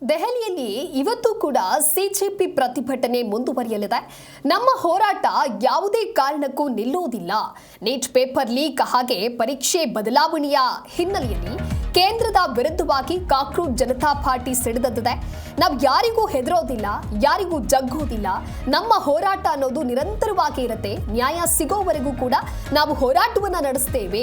ದೆಹಲಿಯಲ್ಲಿ ಇವತ್ತು ಕೂಡ ಸಿಜೆಪಿ ಪ್ರತಿಭಟನೆ ಮುಂದುವರಿಯಲಿದೆ. ನಮ್ಮ ಹೋರಾಟ ಯಾವುದೇ ಕಾರಣಕ್ಕೂ ನಿಲ್ಲುವುದಿಲ್ಲ. ನೀಟ್ ಪೇಪರ್ ಲೀಕ್ ಹಾಗೆ ಪರೀಕ್ಷೆ ಬದಲಾವಣೆಯ ಹಿನ್ನೆಲೆಯಲ್ಲಿ ಕೇಂದ್ರದ ವಿರುದ್ಧವಾಗಿ ಕಾಕ್ರೋಚ್ ಜನತಾ ಪಾರ್ಟಿ ಸಿಡಿದದ್ದಿದೆ. ನಾವು ಯಾರಿಗೂ ಹೆದರೋದಿಲ್ಲ, ಯಾರಿಗೂ ಜಗ್ಗೋದಿಲ್ಲ. ನಮ್ಮ ಹೋರಾಟ ಅನ್ನೋದು ನಿರಂತರವಾಗಿ ಇರುತ್ತೆ. ನ್ಯಾಯ ಸಿಗೋವರೆಗೂ ಕೂಡ ನಾವು ಹೋರಾಟವನ್ನ ನಡೆಸ್ತೇವೆ.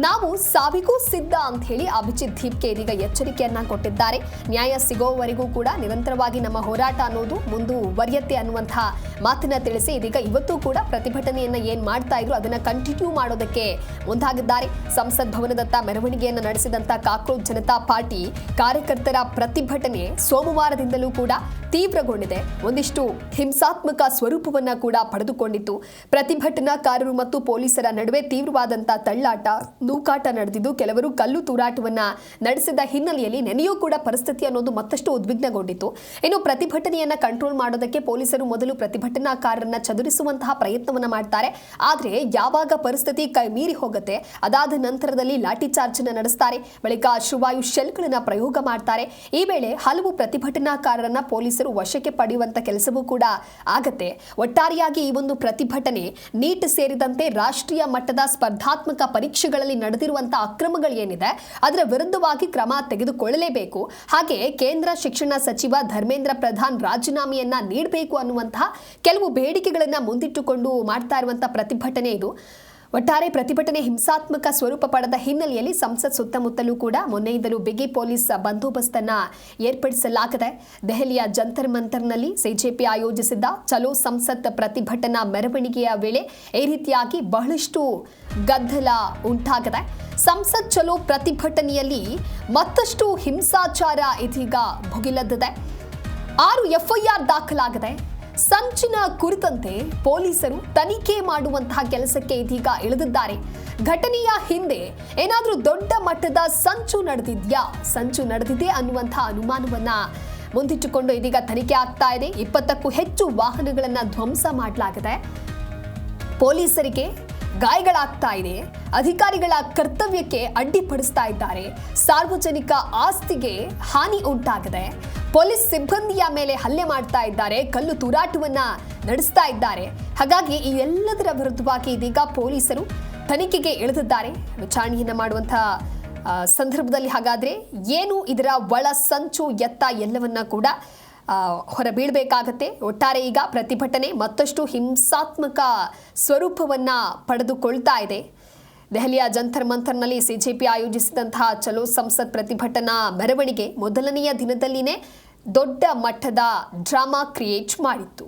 ನಾವು ಸಾವಿಗೂ ಸಿದ್ಧ ಅಂತ ಹೇಳಿ ಅಭಿಜಿತ್ ದೀಪ್ಗೆ ಇದೀಗ ಎಚ್ಚರಿಕೆಯನ್ನ ಕೊಟ್ಟಿದ್ದಾರೆ. ನ್ಯಾಯ ಸಿಗೋವರೆಗೂ ಕೂಡ ನಿರಂತರವಾಗಿ ನಮ್ಮ ಹೋರಾಟ ಅನ್ನೋದು ಮುಂದುವರಿಯುತ್ತೆ ಅನ್ನುವಂತಹ ಮಾತನ್ನ ತಿಳಿಸಿ ಇದೀಗ ಇವತ್ತು ಕೂಡ ಪ್ರತಿಭಟನೆಯನ್ನ ಏನ್ ಮಾಡ್ತಾ ಇದ್ರು ಅದನ್ನ ಕಂಟಿನ್ಯೂ ಮಾಡೋದಕ್ಕೆ ಮುಂದಾಗಿದ್ದಾರೆ. ಸಂಸತ್ ಭವನದತ್ತ ಮೆರವಣಿಗೆಯನ್ನ ನಡೆಸಿದಂತ ಕಾಕ್ರೋಚ್ ಜನತಾ ಪಾರ್ಟಿ ಕಾರ್ಯಕರ್ತರ ಪ್ರತಿಭಟನೆ ಸೋಮವಾರದಿಂದಲೂ ಕೂಡ ತೀವ್ರಗೊಂಡಿದೆ. ಒಂದಿಷ್ಟು ಹಿಂಸಾತ್ಮಕ ಸ್ವರೂಪವನ್ನ ಕೂಡ ಪಡೆದುಕೊಂಡಿತ್ತು. ಪ್ರತಿಭಟನಾಕಾರರು ಮತ್ತು ಪೊಲೀಸರ ನಡುವೆ ತೀವ್ರವಾದಂತಹ ತಳ್ಳಾಟ, ನೂಕಾಟ ನಡೆದಿದ್ದು ಕೆಲವರು ಕಲ್ಲು ತೂರಾಟವನ್ನ ನಡೆಸಿದ ಹಿನ್ನೆಲೆಯಲ್ಲಿ ನೆನೆಯೂ ಕೂಡ ಪರಿಸ್ಥಿತಿ ಅನ್ನೋದು ಮತ್ತಷ್ಟು ಉದ್ವಿಗ್ನಗೊಂಡಿತ್ತು. ಇನ್ನು ಪ್ರತಿಭಟನೆಯನ್ನ ಕಂಟ್ರೋಲ್ ಮಾಡೋದಕ್ಕೆ ಪೊಲೀಸರು ಮೊದಲು ಪ್ರತಿಭಟನಾಕಾರರನ್ನ ಚದುರಿಸುವಂತಹ ಪ್ರಯತ್ನವನ್ನ ಮಾಡ್ತಾರೆ. ಆದ್ರೆ ಯಾವಾಗ ಪರಿಸ್ಥಿತಿ ಕೈ ಮೀರಿ ಹೋಗುತ್ತೆ ಅದಾದ ನಂತರದಲ್ಲಿ ಲಾಠಿ ಚಾರ್ಜ್ ಅನ್ನ ನಡೆಸ್ತಾರೆ. ಬಳಿಕ ಅಶ್ರುವಾಯು ಶೆಲ್ಗಳನ್ನ ಪ್ರಯೋಗ ಮಾಡ್ತಾರೆ. ಈ ವೇಳೆ ಹಲವು ಪ್ರತಿಭಟನಾಕಾರರನ್ನ ಪೊಲೀಸರು ವಶಕ್ಕೆ ಪಡೆಯುವಂತ ಕೆಲಸವೂ ಕೂಡ ಆಗತ್ತೆ. ಒಟ್ಟಾರೆಯಾಗಿ ಈ ಒಂದು ಪ್ರತಿಭಟನೆ ನೀಟ್ ಸೇರಿದಂತೆ ರಾಷ್ಟ್ರೀಯ ಮಟ್ಟದ ಸ್ಪರ್ಧಾತ್ಮಕ ಪರೀಕ್ಷೆಗಳಲ್ಲಿ ನಡೆದಿರುವಂತಹ ಅಕ್ರಮಗಳು ಏನಿದೆ ಅದರ ವಿರುದ್ಧವಾಗಿ ಕ್ರಮ ತೆಗೆದುಕೊಳ್ಳಲೇಬೇಕು. ಹಾಗೆ ಕೇಂದ್ರ ಶಿಕ್ಷಣ ಸಚಿವ ಧರ್ಮೇಂದ್ರ ಪ್ರಧಾನ್ ರಾಜೀನಾಮೆಯನ್ನ ನೀಡಬೇಕು ಅನ್ನುವಂತಹ ಕೆಲವು ಬೇಡಿಕೆಗಳನ್ನ ಮುಂದಿಟ್ಟುಕೊಂಡು ಮಾಡ್ತಾ ಇರುವಂತಹ ಪ್ರತಿಭಟನೆ ಇದು. ಒಟ್ಟಾರೆ ಪ್ರತಿಭಟನೆ ಹಿಂಸಾತ್ಮಕ ಸ್ವರೂಪ ಪಡೆದ ಹಿನ್ನೆಲೆಯಲ್ಲಿ ಸಂಸತ್ ಸುತ್ತಮುತ್ತಲೂ ಕೂಡ ಮೊನ್ನೆಯಿಂದಲೂ ಬಿಗಿ ಪೊಲೀಸ್ ಬಂದೋಬಸ್ತನ್ನ ಏರ್ಪಡಿಸಲಾಗಿದೆ. ದೆಹಲಿಯ ಜಂತರ್ ಮಂತರ್ನಲ್ಲಿ ಸಿಜೆಪಿ ಆಯೋಜಿಸಿದ್ದ ಚಲೋ ಸಂಸತ್ ಪ್ರತಿಭಟನಾ ಮೆರವಣಿಗೆಯ ವೇಳೆ ಈ ರೀತಿಯಾಗಿ ಬಹಳಷ್ಟು ಗದ್ದಲ ಉಂಟಾಗಿದೆ. ಸಂಸತ್ ಚಲೋ ಪ್ರತಿಭಟನೆಯಲ್ಲಿ ಮತ್ತಷ್ಟು ಹಿಂಸಾಚಾರ ಇದೀಗ ಭುಗಿಲೆದ್ದಿದೆ. 6 FIR ದಾಖಲಾಗಿದೆ. ಸಂಚಿನ ಕುರಿತಂತೆ ಪೊಲೀಸರು ತನಿಖೆ ಮಾಡುವಂತಹ ಕೆಲಸಕ್ಕೆ ಇದೀಗ ಇಳಿದಿದ್ದಾರೆ. ಘಟನೆಯ ಹಿಂದೆ ಏನಾದರೂ ದೊಡ್ಡ ಮಟ್ಟದ ಸಂಚು ನಡೆದಿದೆ ಅನ್ನುವಂತಹ ಅನುಮಾನವನ್ನ ಮುಂದಿಟ್ಟುಕೊಂಡು ಇದೀಗ ತನಿಖೆ ಆಗ್ತಾ ಇದೆ. 20ಕ್ಕೂ ಹೆಚ್ಚು ವಾಹನಗಳನ್ನ ಧ್ವಂಸ ಮಾಡಲಾಗಿದೆ. ಪೊಲೀಸರಿಗೆ ಗಾಯಗಳಾಗ್ತಾ ಇದೆ. ಅಧಿಕಾರಿಗಳ ಕರ್ತವ್ಯಕ್ಕೆ ಅಡ್ಡಿಪಡಿಸ್ತಾ ಇದ್ದಾರೆ. ಸಾರ್ವಜನಿಕ ಆಸ್ತಿಗೆ ಹಾನಿ ಉಂಟಾಗಿದೆ. ಪೊಲೀಸ್ ಸಿಬ್ಬಂದಿಯ ಮೇಲೆ ಹಲ್ಲೆ ಮಾಡ್ತಾ ಇದ್ದಾರೆ. ಕಲ್ಲು ತೂರಾಟವನ್ನ ನಡೆಸ್ತಾ ಇದ್ದಾರೆ. ಹಾಗಾಗಿ ಈ ಎಲ್ಲದರ ವಿರುದ್ಧವಾಗಿ ಇದೀಗ ಪೊಲೀಸರು ತನಿಖೆಗೆ ಇಳಿದಿದ್ದಾರೆ. ವಿಚಾರಣೆಯನ್ನ ಮಾಡುವಂತಹ ಸಂದರ್ಭದಲ್ಲಿ ಹಾಗಾದ್ರೆ ಏನು ಇದರ ಒಳ ಸಂಚು ಎತ್ತ ಎಲ್ಲವನ್ನ ಕೂಡ ಹೊರಬೀಳಬೇಕಾಗತ್ತೆ. ಒಟ್ಟಾರೆ ಈಗ ಪ್ರತಿಭಟನೆ ಮತ್ತಷ್ಟು ಹಿಂಸಾತ್ಮಕ ಸ್ವರೂಪವನ್ನ ಪಡೆದುಕೊಳ್ತಾ ಇದೆ. ದೆಹಲಿಯ ಜಂತರ್ ಮಂತರ್ನಲ್ಲಿ ಸಿಜೆಪಿ ಆಯೋಜಿಸಿದಂತಹ ಚಲೋ ಸಂಸತ್ ಪ್ರತಿಭಟನಾ ಮೆರವಣಿಗೆ ಮೊದಲನೆಯ ದಿನದಲ್ಲಿನೇ ದೊಡ್ಡ ಮಟ್ಟದ ಡ್ರಾಮಾ ಕ್ರಿಯೇಟ್ ಮಾಡಿತ್ತು.